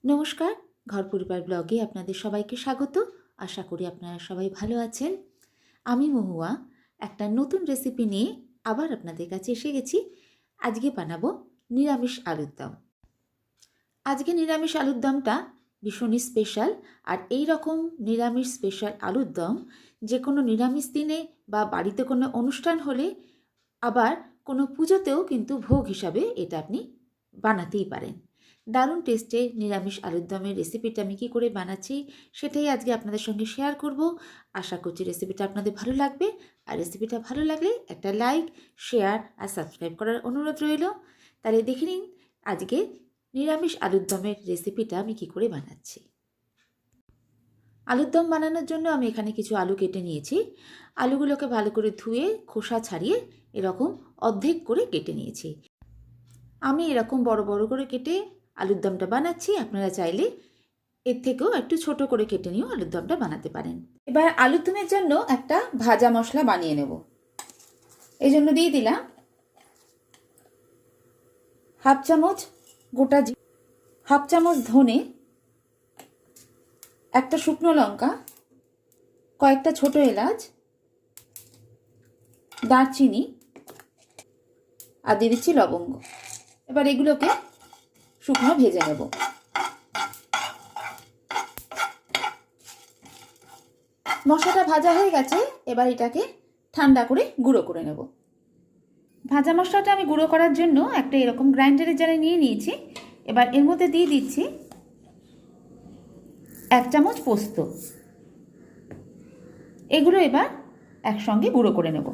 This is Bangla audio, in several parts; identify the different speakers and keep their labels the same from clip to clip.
Speaker 1: নমস্কার, ঘর পরিবার ব্লগে আপনাদের সবাইকে স্বাগত। আশা করি আপনারা সবাই ভালো আছেন। আমি মহুয়া একটা নতুন রেসিপি নিয়ে আবার আপনাদের কাছে এসে গেছি। আজকে বানাবো নিরামিষ আলুর দম। আজকে নিরামিষ আলুর দমটা ভীষণই স্পেশাল। আর এই রকম নিরামিষ স্পেশাল আলুর দম যে কোনো নিরামিষ দিনে বা বাড়িতে কোনো অনুষ্ঠান হলে, আবার কোনো পুজোতেও কিন্তু ভোগ হিসাবে এটা আপনি বানাতেই পারেন। দারুণ টেস্টের নিরামিষ আলুর দমের রেসিপিটা আমি কী করে বানাচ্ছি সেটাই আজকে আপনাদের সঙ্গে শেয়ার করব। আশা করছি রেসিপিটা আপনাদের ভালো লাগবে। আর রেসিপিটা ভালো লাগলে একটা লাইক, শেয়ার আর সাবস্ক্রাইব করার অনুরোধ রইল। তাহলে দেখে নিন আজকে নিরামিষ আলুর দমের রেসিপিটা আমি কী করে বানাচ্ছি। আলুর দম বানানোর জন্য আমি এখানে কিছু আলু কেটে নিয়েছি। আলুগুলোকে ভালো করে ধুয়ে খোসা ছাড়িয়ে এরকম অর্ধেক করে কেটে নিয়েছি। আমি এরকম বড় বড় করে কেটে আলুর দমটা বানাচ্ছি। আপনারা চাইলে এর থেকেও একটু ছোট করে কেটে নিয়েও আলুর দমটা বানাতে পারেন। এবার আলুর দমের জন্য একটা ভাজা মশলা বানিয়ে নেব। এই জন্য দিয়ে দিলাম হাফ চামচ গোটা জিরে, হাফ চামচ ধনে, একটা শুকনো লঙ্কা, কয়েকটা ছোট এলাচ, দারচিনি আর দিয়ে দিচ্ছি লবঙ্গ। এবার এগুলোকে শুকনো ভেজে নেব। মশলাটা ভাজা হয়ে গেছে, এবার এটাকে ঠান্ডা করে গুঁড়ো করে নেব। ভাজা মশলাটা আমি গুঁড়ো করার জন্য একটা এরকম গ্রাইন্ডারের জারে নিয়ে নিয়েছি। এবার এর মধ্যে দিয়ে দিচ্ছি 1 চামচ পোস্ত। এগুলো এবার একসঙ্গে গুঁড়ো করে নেব।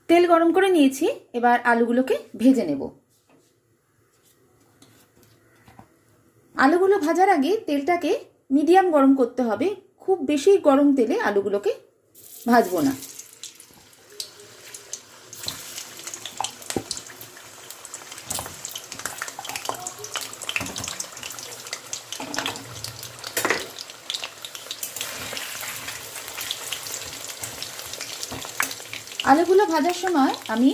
Speaker 1: তেল গরম করে নিয়েছি, এবার আলুগুলোকে ভেজে নেব। আলুগুলো ভাজার আগে তেলটাকে মিডিয়াম গরম করতে হবে। খুব বেশি গরম তেলে আলুগুলোকে ভাজবো না। আলুগুলো ভাজার সময় আমি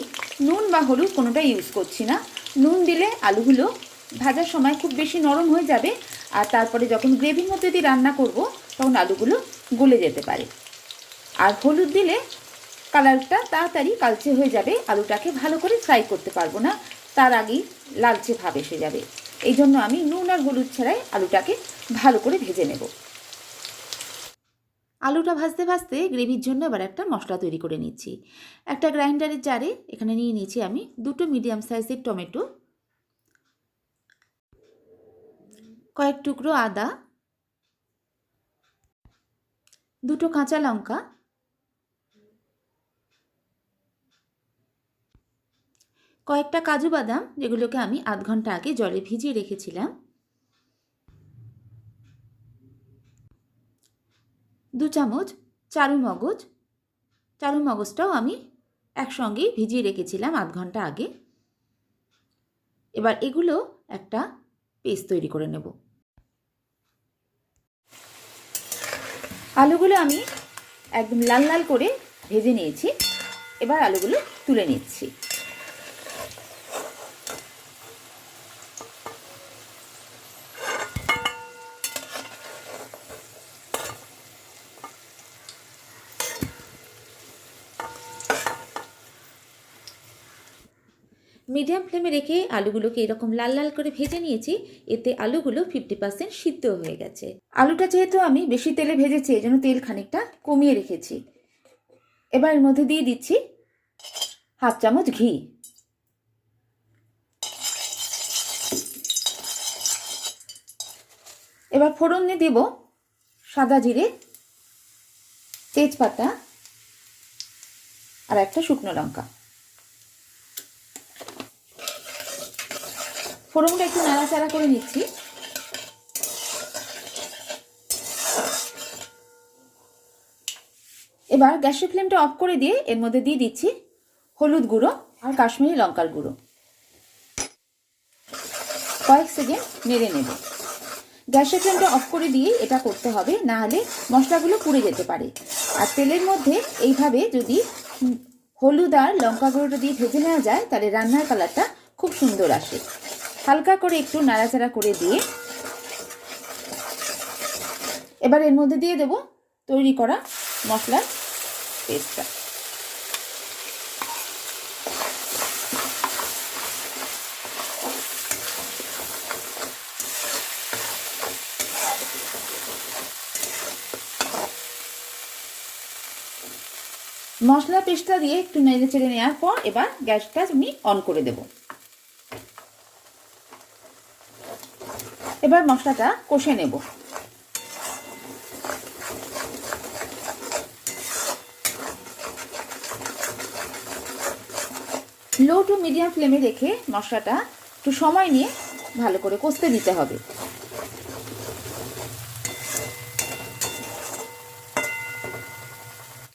Speaker 1: নুন বা হলুদ কোনোটা ইউজ করছি না। নুন দিলে আলুগুলো ভাজার সময় খুব বেশি নরম হয়ে যাবে, আর তারপরে যখন গ্রেভির মধ্যে দিয়ে রান্না করব তখন আলুগুলো গলে যেতে পারে। আর হলুদ দিলে কালারটা তাড়াতাড়ি কালচে হয়ে যাবে, আলুটাকে ভালো করে ফ্রাই করতে পারবো না, তার আগেই লালচে ভাব এসে যাবে। এই জন্য আমি নুন আর হলুদ ছাড়াই আলুটাকে ভালো করে ভেজে নেব। আলুটা ভাজতে ভাজতে গ্রেভির জন্য এবার একটা মশলা তৈরি করে নিচ্ছি। একটা গ্রাইন্ডারের জারে এখানে নিয়ে নিয়েছি আমি 2টো মিডিয়াম সাইজের টমেটো, কয়েক টুকরো আদা, 2টো কাঁচা লঙ্কা, কয়েকটা কাজু বাদাম যেগুলোকে আমি আধ ঘন্টা আগে জলে ভিজিয়ে রেখেছিলাম, 2 চামচ চারু মগজ। চারু মগজটাও আমি একসঙ্গেই ভিজিয়ে রেখেছিলাম আধ ঘন্টা আগে। এবার এগুলো একটা পেস্ট তৈরি করে নেব। আলুগুলো আমি একদম লাল লাল করে ভেজে নিয়েছি। এবার আলুগুলো তুলে নিচ্ছি। মিডিয়াম ফ্লেমে রেখে আলুগুলোকে এরকম লাল লাল করে ভেজে নিয়েছি। এতে আলুগুলো 50% সিদ্ধ হয়ে গেছে। আলুটা যেহেতু আমি বেশি তেলে ভেজেছি, এই জন্য তেল খানিকটা কমিয়ে রেখেছি। এবার এর মধ্যে দিয়ে দিচ্ছি হাফ চামচ ঘি। এবার ফোড়নে দেব সাদা জিরে, তেজপাতা আর একটা শুকনো লঙ্কা। ফোড়নটা একটু নাড়াচাড়া করে নিচ্ছি। এবার গ্যাসের ফ্লেমটা অফ করে দিয়ে এর মধ্যে দিয়ে দিচ্ছি হলুদ গুঁড়ো আর কাশ্মীরি লঙ্কার গুঁড়ো। কয়েক সেকেন্ড নেড়ে নেব। গ্যাসের ফ্লেমটা অফ করে দিয়ে এটা করতে হবে, না হলে মশলাগুলো পুড়ে যেতে পারে। আর তেলের মধ্যে এইভাবে যদি হলুদ আর লঙ্কা গুঁড়োটা দিয়ে ভেজে নেওয়া যায় তাহলে রান্নার কালারটা খুব সুন্দর আসে। হালকা করে একটু নাড়াচাড়া করে দিয়ে এবার এর মধ্যে দিয়ে দেব তৈরি করা মশলার পেস্টটা। মশলা পেস্টটা দিয়ে একটু নেড়ে চেড়ে নেওয়ার পর এবার গ্যাসটা আমি অন করে দেব। এবার মশলাটা কষে নেব। লো টু মিডিয়াম ফ্লেমে রেখে মশলাটা একটু সময় নিয়ে ভালো করে কষতে দিতে হবে।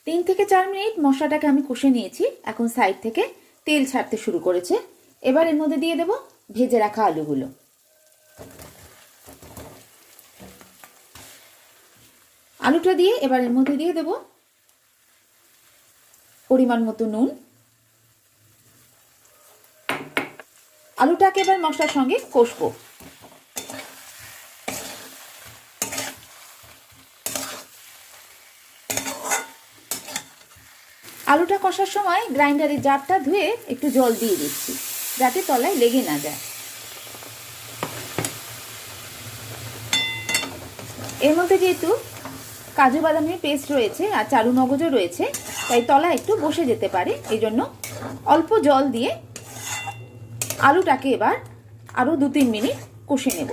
Speaker 1: তিন থেকে 4 মিনিট মশলাটাকে আমি কষে নিয়েছি। এখন সাইড থেকে তেল ছাড়তে শুরু করেছে। এবার এর মধ্যে দিয়ে দেব ভেজে রাখা আলুগুলো। আলুটা দিয়ে এবার এর মধ্যে দিয়ে দেব পরিমাণ মতো নুন। আলুটাকে এবার মশলার সঙ্গে কষবো। আলুটা কষার সময় গ্রাইন্ডারের জারটা ধুয়ে একটু জল দিয়ে দিচ্ছি যাতে তলায় লেগে না যায়। এর মধ্যে যেহেতু কাজু বাদামের পেস্ট রয়েছে আর চারু মগজও রয়েছে, তাই তলা একটু বসে যেতে পারে। এই জন্য অল্প জল দিয়ে আলুটাকে এবার আরও 2-3 মিনিট কষে নেব।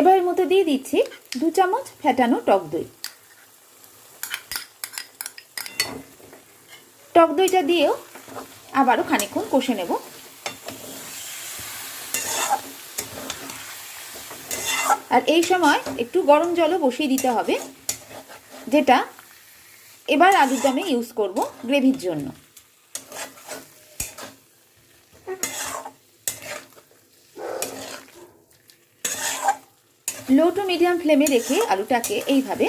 Speaker 1: এবার এর মধ্যে দিয়ে দিচ্ছি 2 চামচ ফেটানো টক দই। টক দইটা দিয়েও আবারও খানিকক্ষণ কষে নেব। আর এই সময় একটু গরম জলও বসিয়ে দিতে হবে, যেটা এবার আলুর দমে ইউজ করব গ্রেভির জন্য। লো টু মিডিয়াম ফ্লেমে রেখে আলুটাকে এইভাবে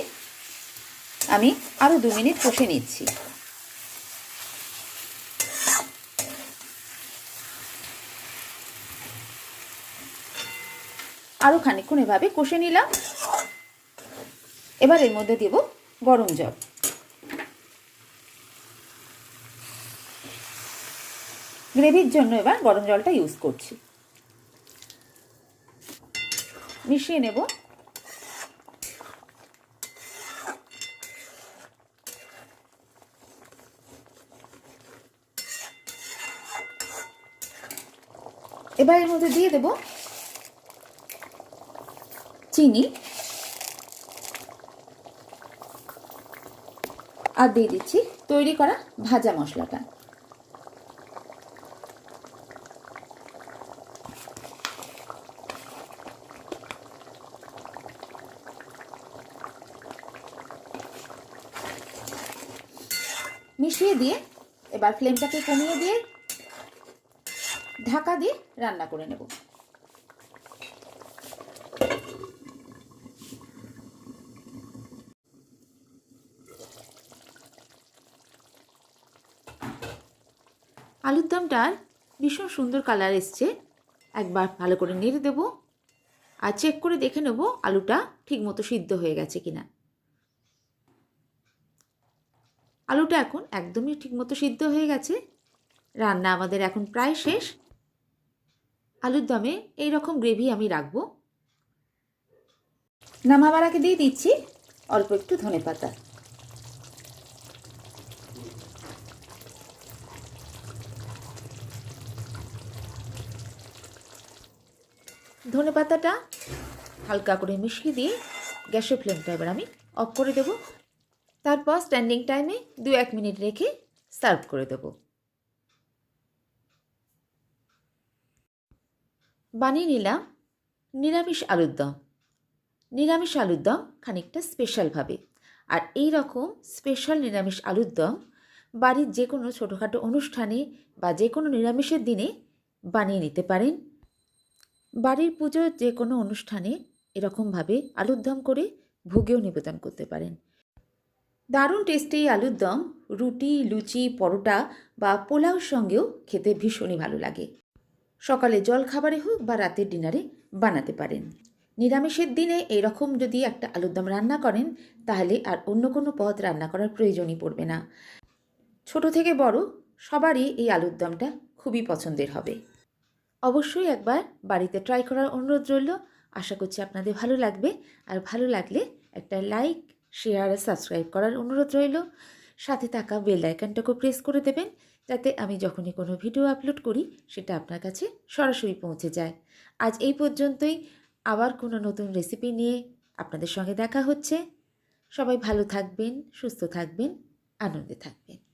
Speaker 1: আমি আরও 2 মিনিট কষে নিচ্ছি। আরও খানিকক্ষণ এভাবে কষে নিলাম। এবার এর মধ্যে দেব গরম জল। গ্রেভির জন্য এবার গরম জলটা ইউজ করছি। মিশিয়ে নেব। এবার এর মধ্যে দিয়ে দেব চিনি আর দিয়ে দিচ্ছি তৈরি করা ভাজা মশলাটা। মিশিয়ে দিয়ে এবার ফ্লেমটাকে কমিয়ে দিয়ে ঢাকা দিয়ে রান্না করে নেব। আলুর দমটার ভীষণ সুন্দর কালার এসছে। একবার ভালো করে নেড়ে দেব আর চেক করে দেখে নেব আলুটা ঠিকমতো সিদ্ধ হয়ে গেছে কিনা। আলুটা এখন একদমই ঠিকমতো সিদ্ধ হয়ে গেছে। রান্না আমাদের এখন প্রায় শেষ। আলুর দমে এই রকম গ্রেভি আমি রাখবো। নামাবার আগে দিয়ে দিচ্ছি অল্প একটু ধনেপাতা। ধনেপাতাটা হালকা করে মিশিয়ে দিয়ে গ্যাসের ফ্লেমটা এবার আমি অফ করে দেব। তারপর স্ট্যান্ডিং টাইমে 2-1 মিনিট রেখে সার্ভ করে দেব। বানিয়ে নিলাম নিরামিষ আলুর দম। নিরামিষ আলুর দম খানিকটা স্পেশালভাবে। আর এই রকম স্পেশাল নিরামিষ আলুর দম বাড়ির যে কোনো ছোটোখাটো অনুষ্ঠানে বা যে কোনো নিরামিষের দিনে বানিয়ে নিতে পারেন। বাড়ির পুজোর যে কোনো অনুষ্ঠানে এরকমভাবে আলুর দম করে ভোগেও নিবেদন করতে পারেন। দারুণ টেস্টি এই আলুর দম রুটি, লুচি, পরোটা বা পোলাওর সঙ্গেও খেতে ভীষণই ভালো লাগে। সকালে জলখাবারে হোক বা রাতের ডিনারে বানাতে পারেন। নিরামিষের দিনে এরকম যদি একটা আলুর দম রান্না করেন তাহলে আর অন্য কোনো পদ রান্না করার প্রয়োজনই পড়বে না। ছোট থেকে বড় সবারই এই আলুর দমটা খুবই পছন্দের হবে। অবশ্যই একবার বাড়িতে ট্রাই করার অনুরোধ রইল। আশা করছি আপনাদের ভালো লাগবে। আর ভালো লাগলে একটা লাইক, শেয়ার আর সাবস্ক্রাইব করার অনুরোধ রইল। সাথে থাকা বেল আইকনটাকেও প্রেস করে দেবেন, যাতে আমি যখনই কোনো ভিডিও আপলোড করি সেটা আপনার কাছে সরাসরি পৌঁছে যায়। আজ এই পর্যন্তই। আবার কোনো নতুন রেসিপি নিয়ে আপনাদের সঙ্গে দেখা হচ্ছে। সবাই ভালো থাকবেন, সুস্থ থাকবেন, আনন্দে থাকবেন।